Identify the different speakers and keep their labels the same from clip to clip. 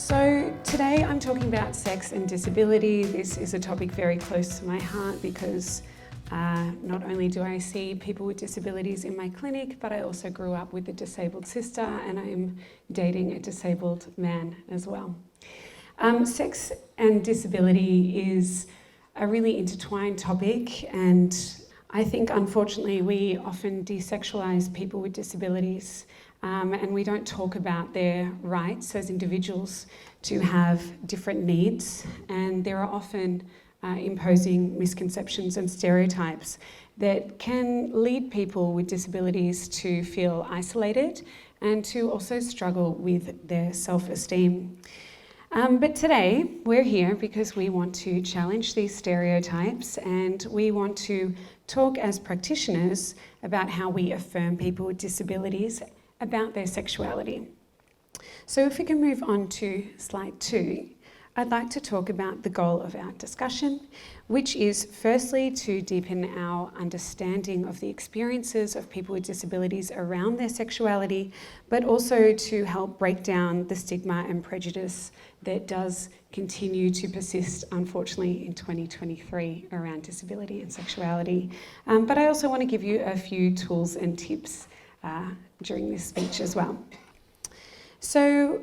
Speaker 1: So today I'm talking about sex and disability. This is a topic very close to my heart because not only do I see people with disabilities in my clinic, but I also grew up with a disabled sister and I'm dating a disabled man as well. Sex and disability is a really intertwined topic, and I think unfortunately we often desexualise people with disabilities. And we don't talk about their rights as individuals to have different needs, and there are often imposing misconceptions and stereotypes that can lead people with disabilities to feel isolated and to also struggle with their self-esteem. But today we're here because we want to challenge these stereotypes, and we want to talk as practitioners about how we affirm people with disabilities about their sexuality. So if we can move on to slide 2, I'd like to talk about the goal of our discussion, which is firstly to deepen our understanding of the experiences of people with disabilities around their sexuality, but also to help break down the stigma and prejudice that does continue to persist, unfortunately, in 2023 around disability and sexuality. But I also want to give you a few tools and tips during this speech as well. So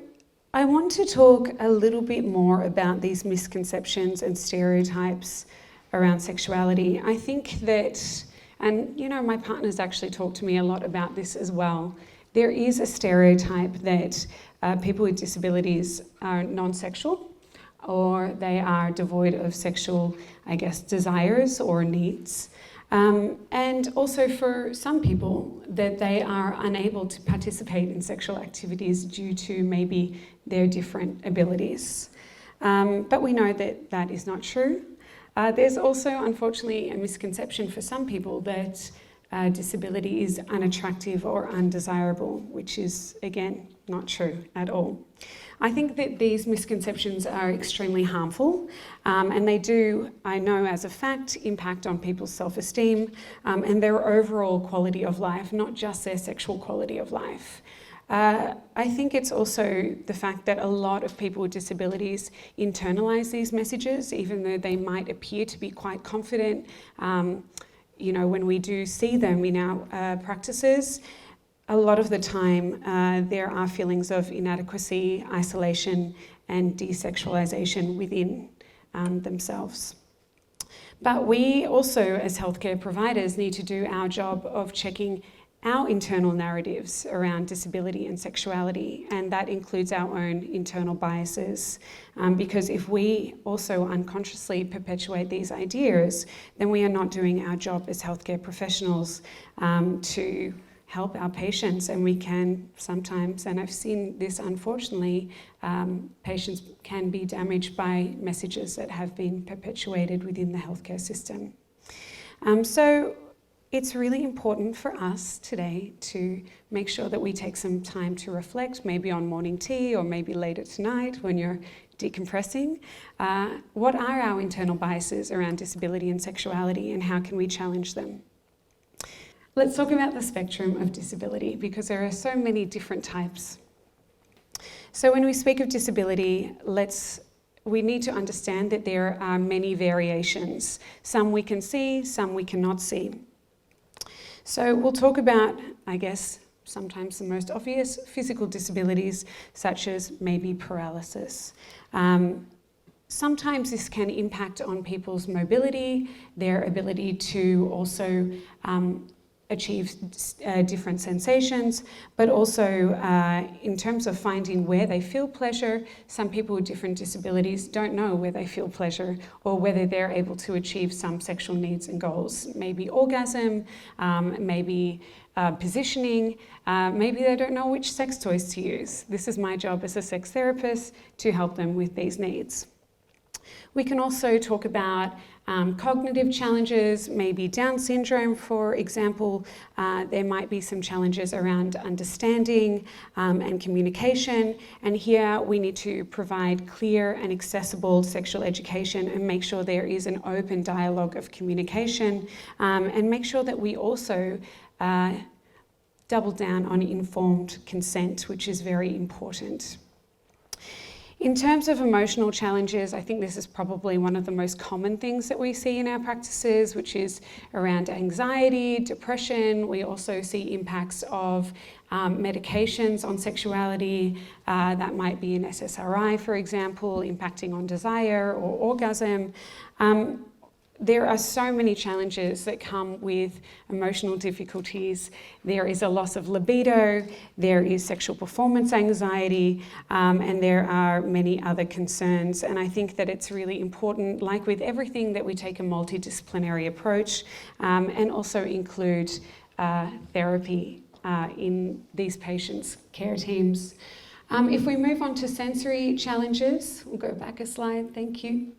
Speaker 1: I want to talk a little bit more about these misconceptions and stereotypes around sexuality. I think that, and you know, my partner's actually talked to me a lot about this as well, there is a stereotype that people with disabilities are non-sexual, or they are devoid of sexual, desires or needs. And also for some people that they are unable to participate in sexual activities due to maybe their different abilities. But we know that that is not true. There's also, unfortunately, a misconception for some people that disability is unattractive or undesirable, which is, again, not true at all. I think that these misconceptions are extremely harmful, and they do, I know as a fact, impact on people's self-esteem and their overall quality of life, not just their sexual quality of life. I think it's also the fact that a lot of people with disabilities internalise these messages, even though they might appear to be quite confident. You know, when we do see them in our practices, a lot of the time there are feelings of inadequacy, isolation, and desexualisation within themselves. But we also, as healthcare providers, need to do our job of checking our internal narratives around disability and sexuality, and that includes our own internal biases. Because if we also unconsciously perpetuate these ideas, then we are not doing our job as healthcare professionals to help our patients, and we can sometimes, and I've seen this unfortunately, patients can be damaged by messages that have been perpetuated within the healthcare system. So it's really important for us today to make sure that we take some time to reflect, maybe on morning tea or maybe later tonight when you're decompressing. What are our internal biases around disability and sexuality, and how can we challenge them? Let's talk about the spectrum of disability, because there are so many different types. So when we speak of disability, we need to understand that there are many variations. Some we can see, some we cannot see. So we'll talk about, sometimes the most obvious physical disabilities, such as maybe paralysis. Sometimes this can impact on people's mobility, their ability to also achieve different sensations, but also in terms of finding where they feel pleasure. Some people with different disabilities don't know where they feel pleasure or whether they're able to achieve some sexual needs and goals. Maybe orgasm, maybe positioning, maybe they don't know which sex toys to use. This is my job as a sex therapist to help them with these needs. We can also talk about cognitive challenges, maybe Down syndrome, for example. There might be some challenges around understanding and communication, and here we need to provide clear and accessible sexual education and make sure there is an open dialogue of communication, and make sure that we also double down on informed consent, which is very important. In terms of emotional challenges, I think this is probably one of the most common things that we see in our practices, which is around anxiety, depression. We also see impacts of medications on sexuality. That might be an SSRI, for example, impacting on desire or orgasm. There are so many challenges that come with emotional difficulties. There is a loss of libido, there is sexual performance anxiety, and there are many other concerns. And I think that it's really important, like with everything, that we take a multidisciplinary approach and also include therapy in these patients' care teams. If we move on to sensory challenges, we'll go back a slide, thank you.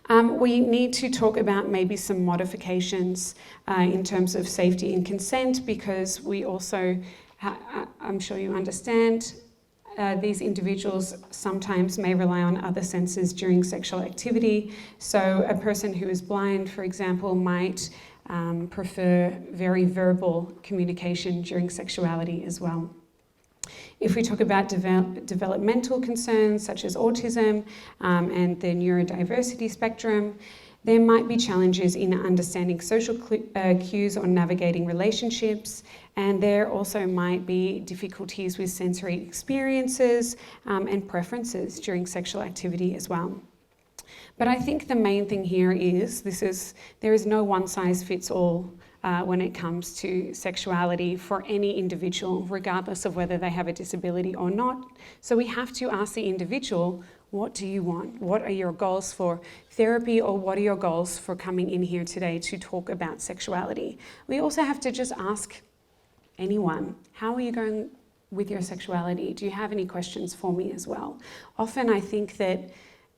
Speaker 1: We need to talk about maybe some modifications in terms of safety and consent, because we also, I'm sure you understand, these individuals sometimes may rely on other senses during sexual activity. So a person who is blind, for example, might prefer very verbal communication during sexuality as well. If we talk about developmental concerns such as autism and the neurodiversity spectrum, there might be challenges in understanding social cues or navigating relationships, and there also might be difficulties with sensory experiences and preferences during sexual activity as well. But I think the main thing here is there is no one size fits all when it comes to sexuality for any individual, regardless of whether they have a disability or not. So we have to ask the individual, what do you want? What are your goals for therapy, or what are your goals for coming in here today to talk about sexuality? We also have to just ask anyone, how are you going with your sexuality? Do you have any questions for me as well? Often I think that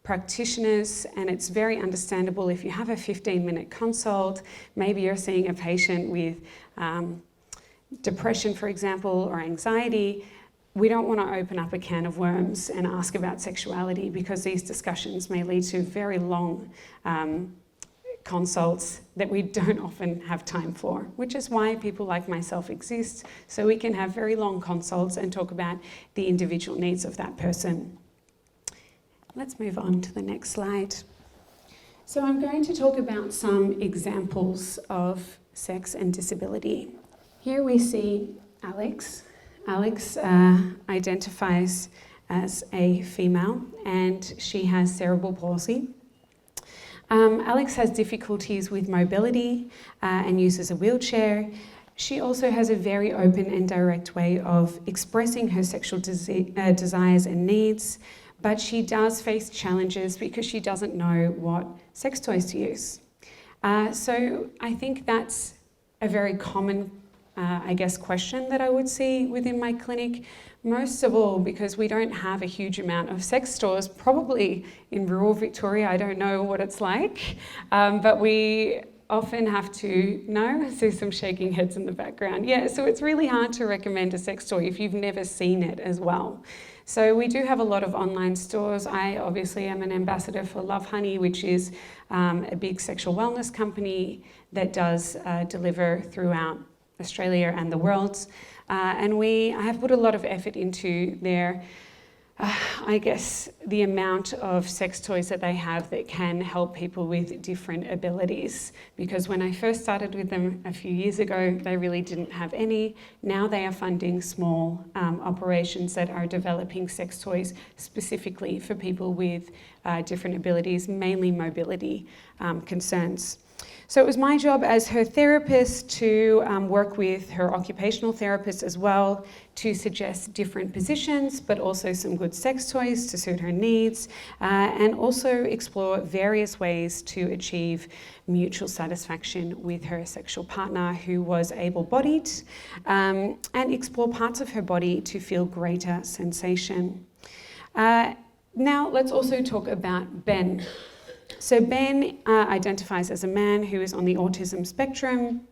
Speaker 1: practitioners, and it's very understandable if you have a 15-minute consult, maybe you're seeing a patient with depression, for example, or anxiety, we don't want to open up a can of worms and ask about sexuality, because these discussions may lead to very long consults that we don't often have time for, which is why people like myself exist, so we can have very long consults and talk about the individual needs of that person. Let's move on to the next slide. So I'm going to talk about some examples of sex and disability. Here we see Alex. Alex identifies as a female, and she has cerebral palsy. Alex has difficulties with mobility and uses a wheelchair. She also has a very open and direct way of expressing her sexual desires and needs, but she does face challenges because she doesn't know what sex toys to use. So I think that's a very common, question that I would see within my clinic. Most of all because we don't have a huge amount of sex stores, probably in rural Victoria, I don't know what it's like, but we often have to, I see some shaking heads in the background. Yeah, so it's really hard to recommend a sex toy if you've never seen it as well. So we do have a lot of online stores. I obviously am an ambassador for Lovehoney, which is a big sexual wellness company that does deliver throughout Australia and the world. And I have put a lot of effort into their the amount of sex toys that they have that can help people with different abilities. Because when I first started with them a few years ago, they really didn't have any. Now they are funding small operations that are developing sex toys specifically for people with different abilities, mainly mobility concerns. So it was my job as her therapist to work with her occupational therapist as well to suggest different positions, but also some good sex toys to suit her needs, and also explore various ways to achieve mutual satisfaction with her sexual partner who was able-bodied, and explore parts of her body to feel greater sensation. Now let's also talk about Ben. So Ben identifies as a man who is on the autism spectrum.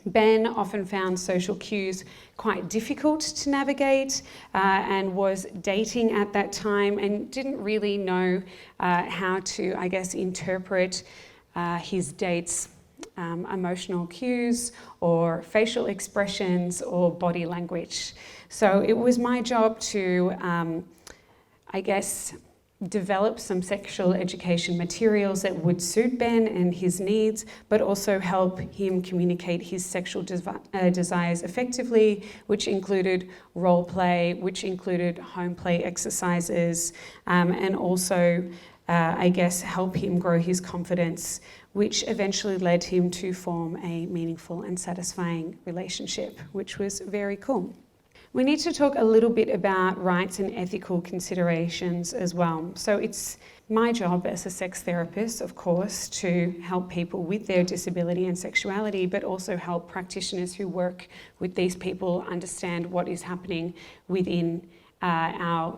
Speaker 1: Ben often found social cues quite difficult to navigate and was dating at that time and didn't really know how to, interpret his date's emotional cues or facial expressions or body language. So it was my job to, develop some sexual education materials that would suit Ben and his needs, but also help him communicate his sexual desires effectively, which included role play, which included home play exercises, and also, I guess, help him grow his confidence, which eventually led him to form a meaningful and satisfying relationship, which was very cool. We need to talk a little bit about rights and ethical considerations as well. So it's my job as a sex therapist, of course, to help people with their disability and sexuality, but also help practitioners who work with these people understand what is happening within our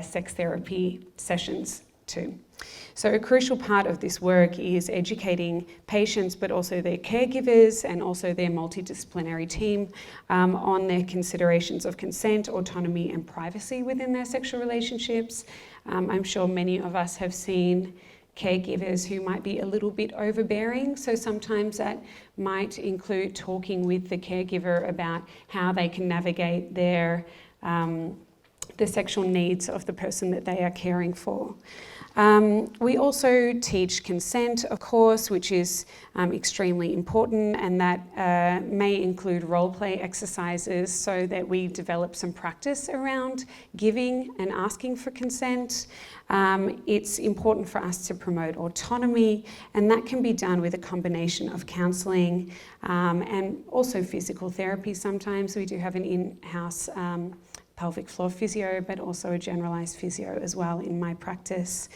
Speaker 1: sex therapy sessions too. So a crucial part of this work is educating patients, but also their caregivers and also their multidisciplinary team on their considerations of consent, autonomy, and privacy within their sexual relationships. I'm sure many of us have seen caregivers who might be a little bit overbearing. So sometimes that might include talking with the caregiver about how they can navigate the sexual needs of the person that they are caring for. We also teach consent, of course, which is extremely important, and that may include role play exercises so that we develop some practice around giving and asking for consent. It's important for us to promote autonomy, and that can be done with a combination of counselling and also physical therapy sometimes. We do have an in-house pelvic floor physio, but also a generalised physio as well in my practice.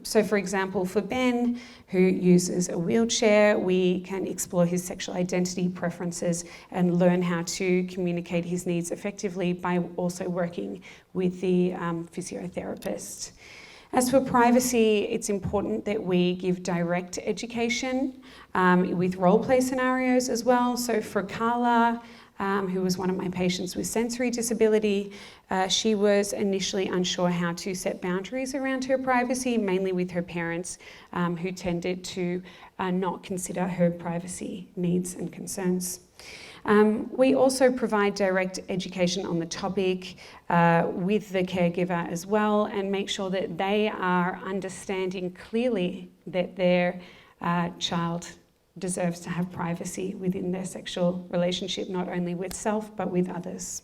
Speaker 1: So for example, for Ben, who uses a wheelchair, we can explore his sexual identity preferences and learn how to communicate his needs effectively by also working with the physiotherapist. As for privacy, it's important that we give direct education with role play scenarios as well. So for Carla, who was one of my patients with sensory disability, she was initially unsure how to set boundaries around her privacy, mainly with her parents, who tended to not consider her privacy needs and concerns. We also provide direct education on the topic with the caregiver as well, and make sure that they are understanding clearly that their child deserves to have privacy within their sexual relationship, not only with self, but with others.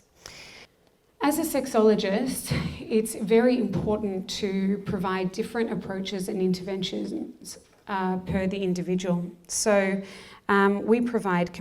Speaker 1: As a sexologist, it's very important to provide different approaches and interventions per the individual. So we provide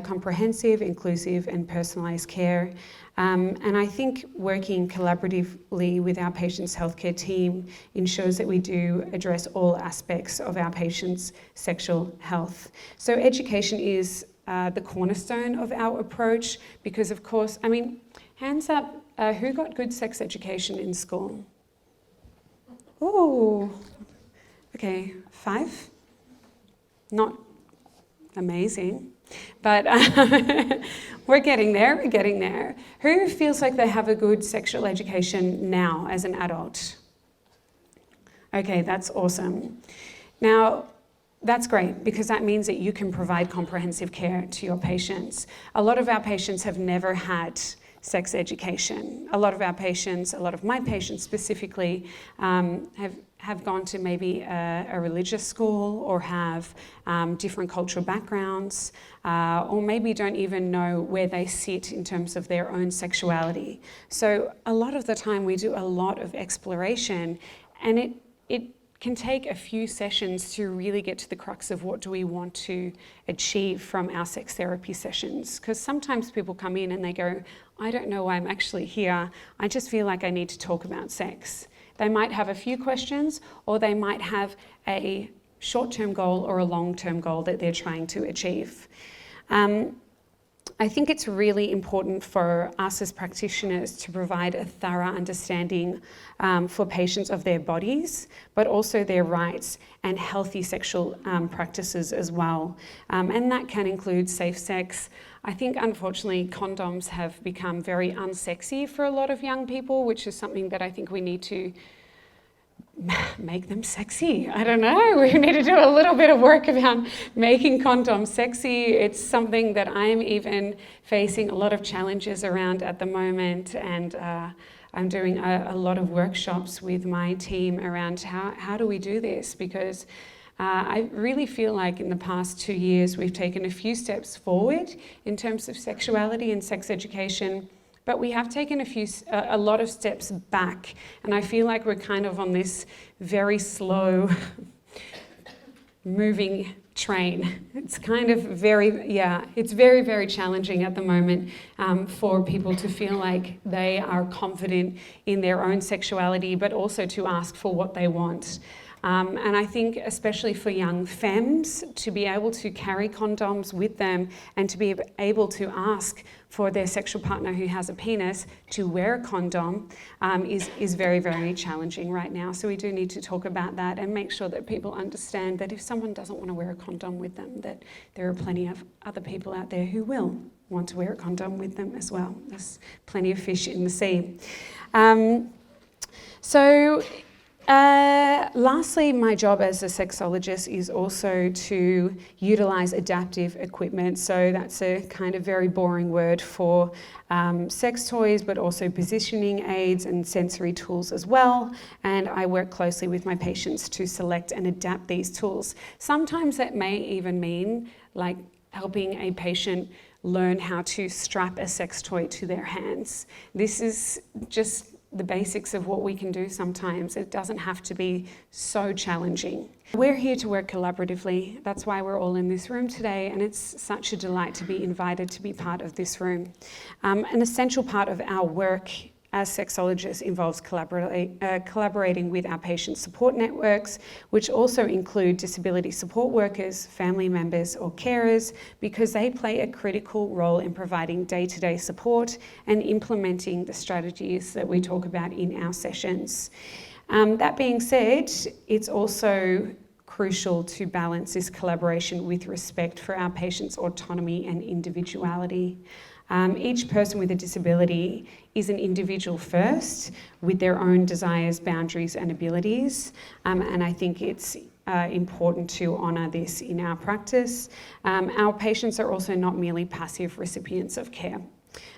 Speaker 1: comprehensive, inclusive, and personalised care. And I think working collaboratively with our patients' healthcare team ensures that we do address all aspects of our patients' sexual health. So education is the cornerstone of our approach because, of course, I mean, hands up, who got good sex education in school? Oh, okay, 5? Not amazing, but we're getting there. Who feels like they have a good sexual education now as an adult? Okay, that's awesome. Now, that's great because that means that you can provide comprehensive care to your patients. A lot of our patients have never had sex education. A lot of my patients specifically have gone to maybe a religious school or have different cultural backgrounds or maybe don't even know where they sit in terms of their own sexuality. So a lot of the time we do a lot of exploration, and it can take a few sessions to really get to the crux of what do we want to achieve from our sex therapy sessions. Because sometimes people come in and they go, I don't know why I'm actually here. I just feel like I need to talk about sex. They might have a few questions, or they might have a short-term goal or a long-term goal that they're trying to achieve. I think it's really important for us as practitioners to provide a thorough understanding for patients of their bodies, but also their rights and healthy sexual practices as well. And that can include safe sex. I think, unfortunately, condoms have become very unsexy for a lot of young people, which is something that I think we need to make them sexy. I don't know. We need to do a little bit of work around making condoms sexy. It's something that I'm even facing a lot of challenges around at the moment, and I I'm doing a lot of workshops with my team around how do we do this, because I really feel like in the past 2 years we've taken a few steps forward in terms of sexuality and sex education, but we have taken a lot of steps back, and I feel like we're kind of on this very slow moving train. It's kind of it's very, very challenging at the moment for people to feel like they are confident in their own sexuality, but also to ask for what they want. And I think especially for young femmes, to be able to carry condoms with them and to be able to ask for their sexual partner who has a penis to wear a condom is very, very challenging right now. So we do need to talk about that and make sure that people understand that if someone doesn't want to wear a condom with them, that there are plenty of other people out there who will want to wear a condom with them as well. There's plenty of fish in the sea. Lastly, my job as a sexologist is also to utilise adaptive equipment. So that's a kind of very boring word for sex toys, but also positioning aids and sensory tools as well. And I work closely with my patients to select and adapt these tools. Sometimes that may even mean like helping a patient learn how to strap a sex toy to their hands. This is just the basics of what we can do sometimes. It doesn't have to be so challenging. We're here to work collaboratively. That's why we're all in this room today, and it's such a delight to be invited to be part of this room. An essential part of our work as sexologists involves collaborating with our patient support networks, which also include disability support workers, family members or carers, because they play a critical role in providing day-to-day support and implementing the strategies that we talk about in our sessions. That being said, it's also crucial to balance this collaboration with respect for our patients' autonomy and individuality. Each person with a disability is an individual first, with their own desires, boundaries and abilities, and I think it's important to honour this in our practice. Our patients are also not merely passive recipients of care,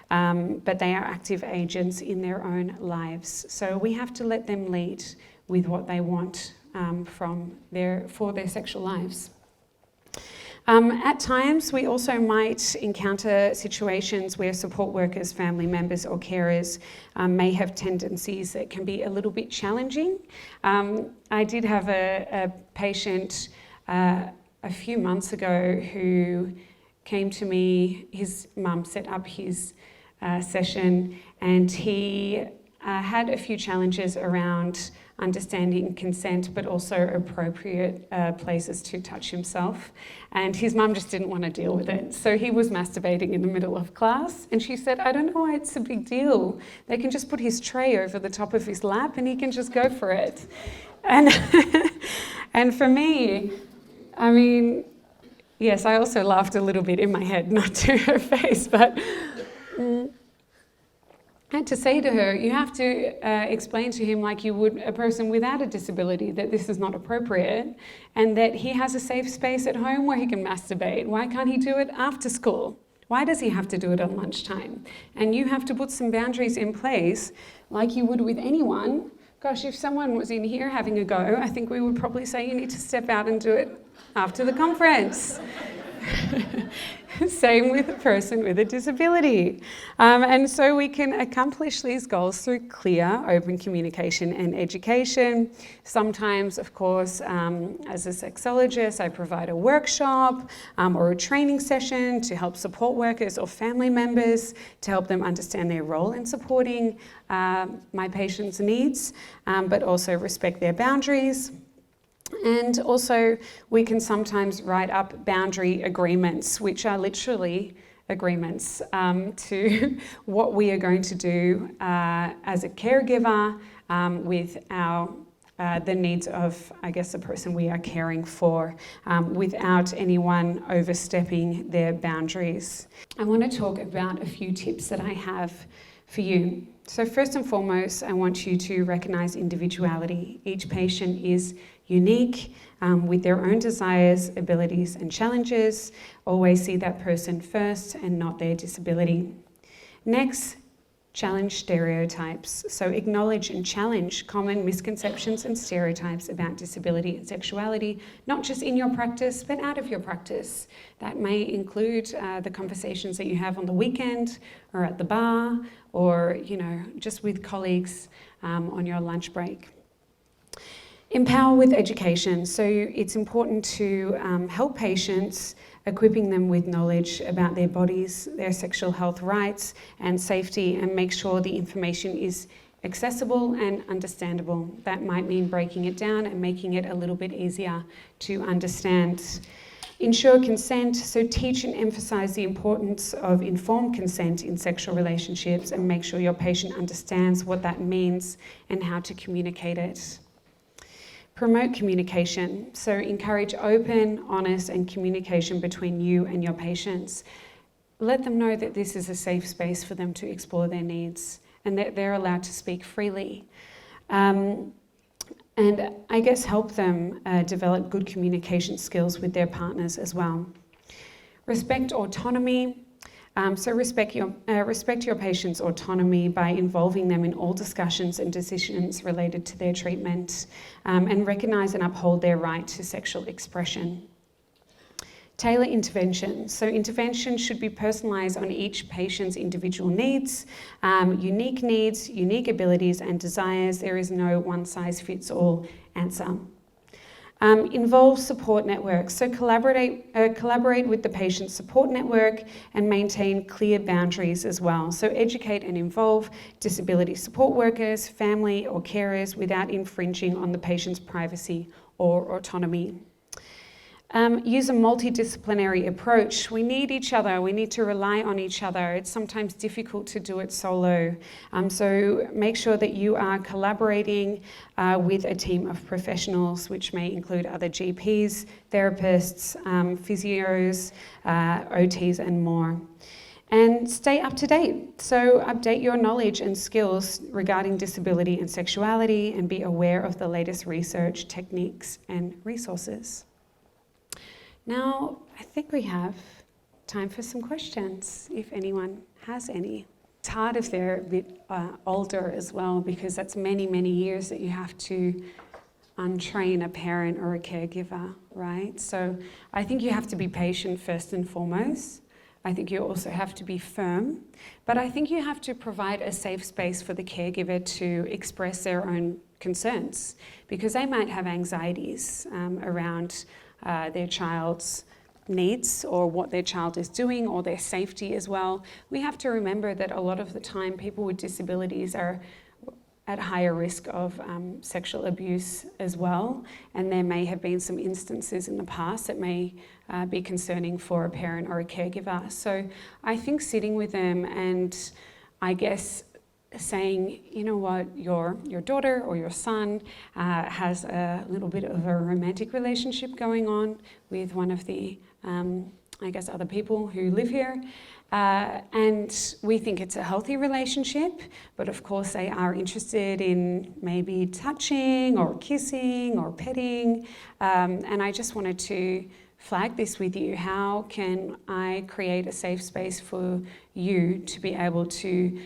Speaker 1: but they are active agents in their own lives. So we have to let them lead with what they want for their sexual lives. At times, we also might encounter situations where support workers, family members or carers may have tendencies that can be a little bit challenging. I did have a patient a few months ago who came to me. His mum set up his session, and he had a few challenges around understanding consent, but also appropriate places to touch himself. And his mum just didn't want to deal with it. So he was masturbating in the middle of class, and she said, I don't know why it's a big deal. They can just put his tray over the top of his lap and he can just go for it. And, and for me, I mean, yes, I also laughed a little bit in my head, not to her face, but I had to say to her, you have to explain to him like you would a person without a disability that this is not appropriate and that he has a safe space at home where he can masturbate. Why can't he do it after school? Why does he have to do it at lunchtime? And you have to put some boundaries in place like you would with anyone. Gosh, if someone was in here having a go, I think we would probably say you need to step out and do it after the conference. Same with a person with a disability. And so we can accomplish these goals through clear, open communication and education. Sometimes, of course, as a sexologist, I provide a workshop or a training session to help support workers or family members to help them understand their role in supporting my patients' needs, but also respect their boundaries. And also, we can sometimes write up boundary agreements, which are literally agreements to what we are going to do as a caregiver with the needs of, I guess, the person we are caring for, without anyone overstepping their boundaries. I want to talk about a few tips that I have for you. So first and foremost, I want you to recognise individuality. Each patient is unique with their own desires, abilities and challenges. Always see that person first and not their disability. Next, Challenge stereotypes. So acknowledge and challenge common misconceptions and stereotypes about disability and sexuality, not just in your practice, but out of your practice. That may include the conversations that you have on the weekend or at the bar or, just with colleagues on your lunch break. Empower with education. So it's important to help patients, equipping them with knowledge about their bodies, their sexual health rights and safety, and make sure the information is accessible and understandable. That might mean breaking it down and making it a little bit easier to understand. Ensure consent, so teach and emphasise the importance of informed consent in sexual relationships and make sure your patient understands what that means and how to communicate it. Promote communication, so encourage open, honest and communication between you and your patients. Let them know that this is a safe space for them to explore their needs and that they're allowed to speak freely. And I guess help them develop good communication skills with their partners as well. Respect autonomy. So respect your patient's autonomy by involving them in all discussions and decisions related to their treatment, and recognise and uphold their right to sexual expression. Tailor intervention. So intervention should be personalised on each patient's individual needs, unique abilities and desires. There is no one-size-fits-all answer. Involve support networks. So collaborate with the patient support network and maintain clear boundaries as well. So educate and involve disability support workers, family or carers without infringing on the patient's privacy or autonomy. Use a multidisciplinary approach. We need each other. We need to rely on each other. It's sometimes difficult to do it solo. So make sure that you are collaborating with a team of professionals, which may include other GPs, therapists, physios, OTs, and more. And stay up to date. So update your knowledge and skills regarding disability and sexuality and be aware of the latest research, techniques, and resources. Now, I think we have time for some questions, if anyone has any. It's hard if they're a bit older as well, because that's many, many years that you have to untrain a parent or a caregiver, right? So I think you have to be patient first and foremost. I think you also have to be firm, but I think you have to provide a safe space for the caregiver to express their own concerns, because they might have anxieties around their child's needs or what their child is doing or their safety as well. We have to remember that a lot of the time people with disabilities are at higher risk of sexual abuse as well, and there may have been some instances in the past that may be concerning for a parent or a caregiver. So I think sitting with them and I guess saying, you know what, your daughter or your son has a little bit of a romantic relationship going on with one of the, other people who live here. And we think it's a healthy relationship, but of course they are interested in maybe touching or kissing or petting. And I just wanted to flag this with you. How can I create a safe space for you to be able to,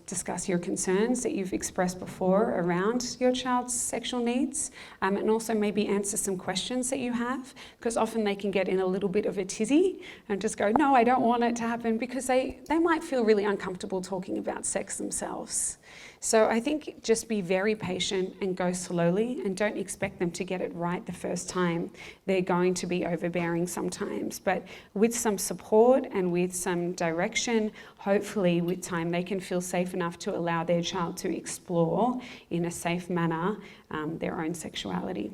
Speaker 1: discuss your concerns that you've expressed before around your child's sexual needs, and also maybe answer some questions that you have, because often they can get in a little bit of a tizzy and just go, no, I don't want it to happen, because they might feel really uncomfortable talking about sex themselves. So I think just be very patient and go slowly, and don't expect them to get it right the first time. They're going to be overbearing sometimes, but with some support and with some direction, hopefully with time they can feel safe enough to allow their child to explore in a safe manner their own sexuality.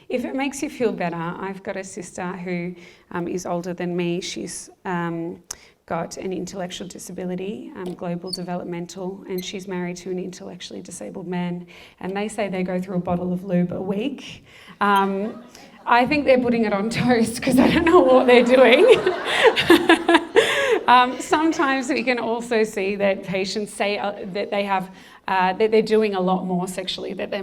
Speaker 1: If it makes you feel better, I've got a sister who is older than me. She's got an intellectual disability, global developmental, and she's married to an intellectually disabled man, and they say they go through a bottle of lube a week. I think they're putting it on toast, because I don't know what they're doing. Sometimes we can also see that patients say that they have that they're doing a lot more sexually than they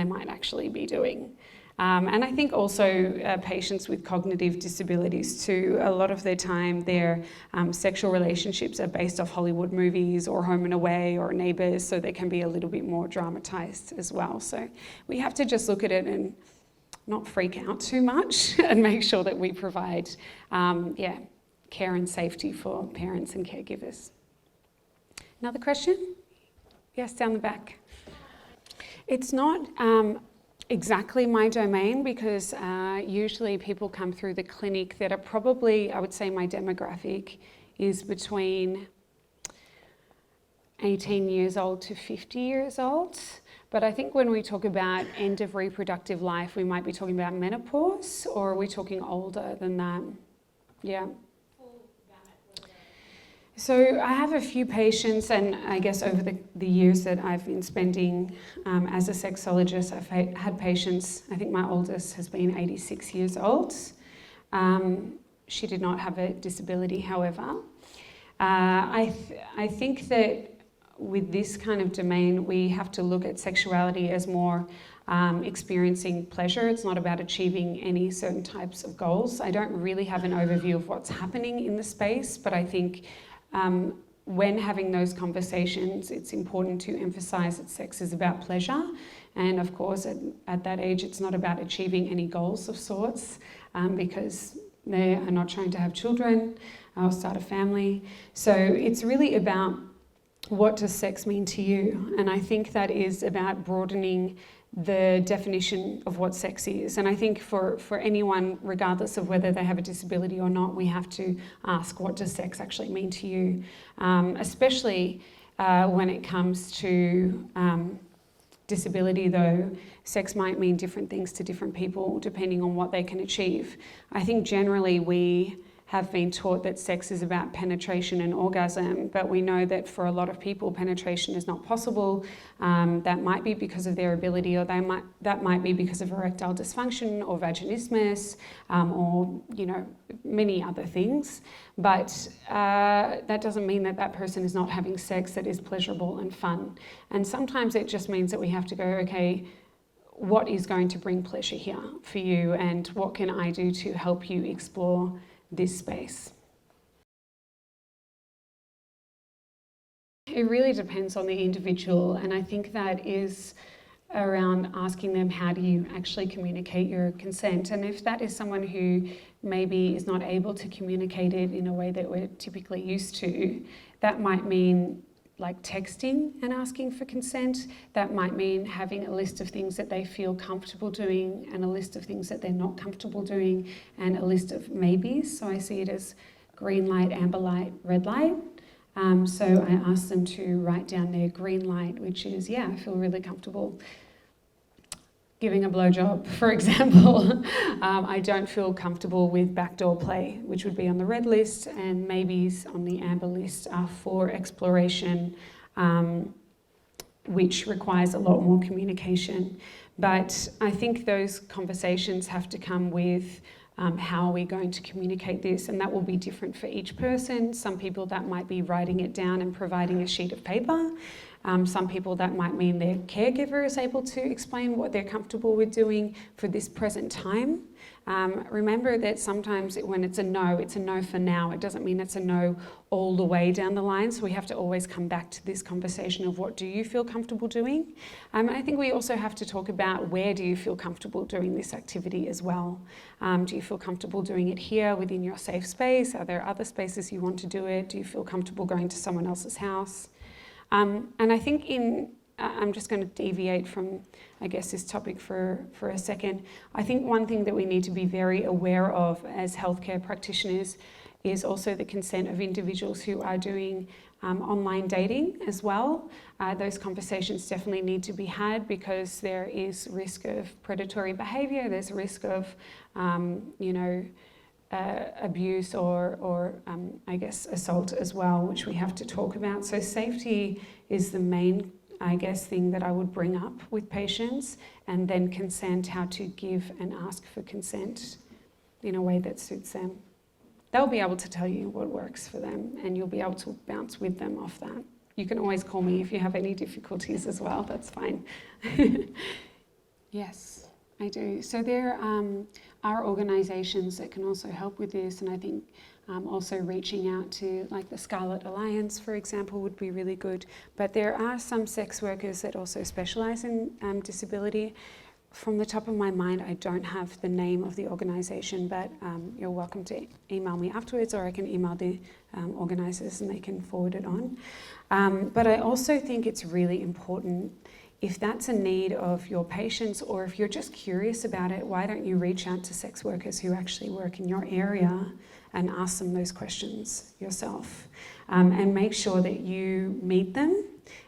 Speaker 1: might actually be doing. And I think also patients with cognitive disabilities too, a lot of their time their sexual relationships are based off Hollywood movies or Home and Away or Neighbours, so they can be a little bit more dramatised as well. So we have to just look at it and not freak out too much and make sure that we provide care and safety for parents and caregivers. Another question? Yes, down the back. It's not exactly my domain because usually people come through the clinic that are probably, I would say my demographic is between 18 years old to 50 years old. But I think when we talk about end of reproductive life, we might be talking about menopause, or are we talking older than that? Yeah. So I have a few patients, and I guess over the years that I've been spending as a sexologist, I've had patients, I think my oldest has been 86 years old. She did not have a disability, however. I think that with this kind of domain, we have to look at sexuality as more experiencing pleasure. It's not about achieving any certain types of goals. I don't really have an overview of what's happening in the space, but I think when having those conversations, it's important to emphasize that sex is about pleasure. And of course, at that age, it's not about achieving any goals of sorts because they are not trying to have children or start a family. So it's really about what does sex mean to you? And I think that is about broadening the definition of what sex is. And I think for anyone, regardless of whether they have a disability or not, we have to ask, what does sex actually mean to you? Especially when it comes to disability though, sex might mean different things to different people depending on what they can achieve. I think generally we have been taught that sex is about penetration and orgasm, but we know that for a lot of people, penetration is not possible. That might be because of their ability, or that might be because of erectile dysfunction or vaginismus, or many other things. But that doesn't mean that that person is not having sex that is pleasurable and fun. And sometimes it just means that we have to go, okay, what is going to bring pleasure here for you, and what can I do to help you explore this space? It really depends on the individual, and I think that is around asking them, how do you actually communicate your consent? And if that is someone who maybe is not able to communicate it in a way that we're typically used to, that might mean like texting and asking for consent. That might mean having a list of things that they feel comfortable doing and a list of things that they're not comfortable doing and a list of maybes. So I see it as green light, amber light, red light. So I ask them to write down their green light, which is, yeah, I feel really comfortable giving a blowjob, for example. I don't feel comfortable with backdoor play, which would be on the red list, and maybes on the amber list are for exploration, which requires a lot more communication. But I think those conversations have to come with how are we going to communicate this, and that will be different for each person. Some people that might be writing it down and providing a sheet of paper. Some people that might mean their caregiver is able to explain what they're comfortable with doing for this present time. Remember that sometimes when it's a no for now. It doesn't mean it's a no all the way down the line. So we have to always come back to this conversation of what do you feel comfortable doing? I think we also have to talk about where do you feel comfortable doing this activity as well. Do you feel comfortable doing it here within your safe space? Are there other spaces you want to do it? Do you feel comfortable going to someone else's house? And I think I'm just going to deviate from, I guess, this topic for a second. I think one thing that we need to be very aware of as healthcare practitioners is also the consent of individuals who are doing online dating as well. Those conversations definitely need to be had because there is risk of predatory behaviour, there's risk of, abuse or I guess assault as well, which we have to talk about. So safety is the main, I guess, thing that I would bring up with patients, and then consent, how to give and ask for consent in a way that suits them. They'll be able to tell you what works for them, and you'll be able to bounce with them off that. You can always call me if you have any difficulties as well, that's fine. Yes. I do. So there are organisations that can also help with this, and I think also reaching out to like the Scarlet Alliance, for example, would be really good. But there are some sex workers that also specialise in disability. From the top of my mind, I don't have the name of the organisation, but you're welcome to email me afterwards, or I can email the organisers and they can forward it on. But I also think it's really important, if that's a need of your patients, or if you're just curious about it, why don't you reach out to sex workers who actually work in your area and ask them those questions yourself, and make sure that you meet them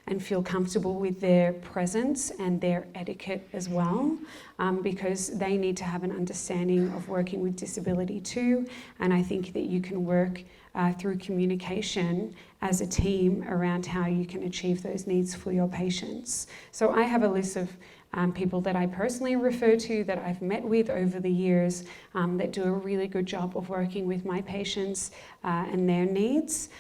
Speaker 1: and feel comfortable with their presence and their etiquette as well, because they need to have an understanding of working with disability too. And I think that you can work through communication as a team around how you can achieve those needs for your patients. So I have a list of people that I personally refer to, that I've met with over the years, that do a really good job of working with my patients and their needs.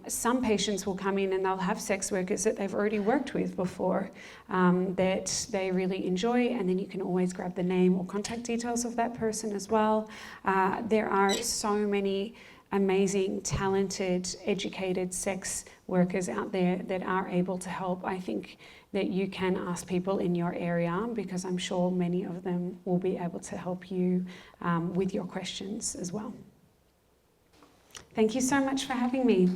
Speaker 1: Some patients will come in and they'll have sex workers that they've already worked with before, that they really enjoy, and then you can always grab the name or contact details of that person as well. There are so many amazing, talented, educated sex workers out there that are able to help. I think that you can ask people in your area, because I'm sure many of them will be able to help you with your questions as well. Thank you so much for having me.